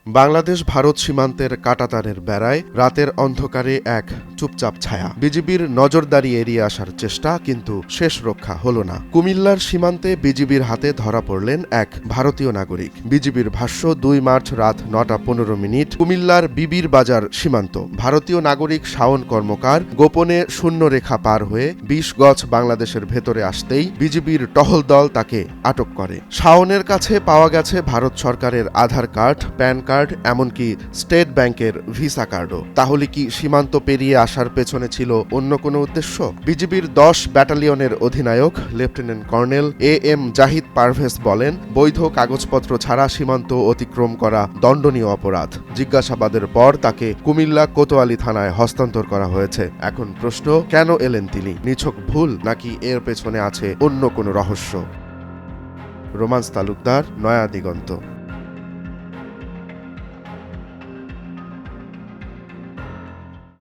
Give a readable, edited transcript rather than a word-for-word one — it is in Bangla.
বাংলাদেশ ভারত সীমান্তের কাঁটাতারের বেড়ায় রাতের অন্ধকারে এক চুপচাপ ছায়া। বিজিবির নজরদারি এড়িয়ে আসার চেষ্টা, কিন্তু শেষ রক্ষা হল না। কুমিল্লার সীমান্তে বিজিবির হাতে ধরা পড়লেন এক ভারতীয় নাগরিক। বিজিবির ভাষ্য, ২ মার্চ রাত ৯টা ১৫ কুমিল্লার বিবির বাজার সীমান্ত। ভারতীয় নাগরিক শাওন কর্মকার গোপনে শূন্যরেখা পার হয়ে ২০ গজ বাংলাদেশের ভেতরে আসতেই বিজিবির টহল দল তাকে আটক করে। শাওনের কাছে পাওয়া গেছে ভারত সরকারের আধার কার্ড, প্যান কার্ড, এমনকি স্টেট ব্যাংকের ভিসা কার্ডও। তাহলে কি সীমান্ত পেরিয়ে আসার পেছনে ছিল অন্য কোনো উদ্দেশ্য? বিজিবির ১০ ব্যাটালিয়নের অধিনায়ক lieutenant colonel AM Zahid Parvez বলেন, বৈধ কাগজপত্র ছাড়া সীমান্ত অতিক্রম করা দণ্ডনীয় অপরাধ। জিজ্ঞাসাবাদের পর তাকে কুমিল্লা কোতোয়ালি থানায় হস্তান্তর করা হয়েছে। এখন প্রশ্ন, কেন এলেন তিনি? নিছক ভুল, নাকি এর পেছনে আছে অন্য কোনো রহস্য? রোমান্স তালুকদার, নয়া দিগন্ত।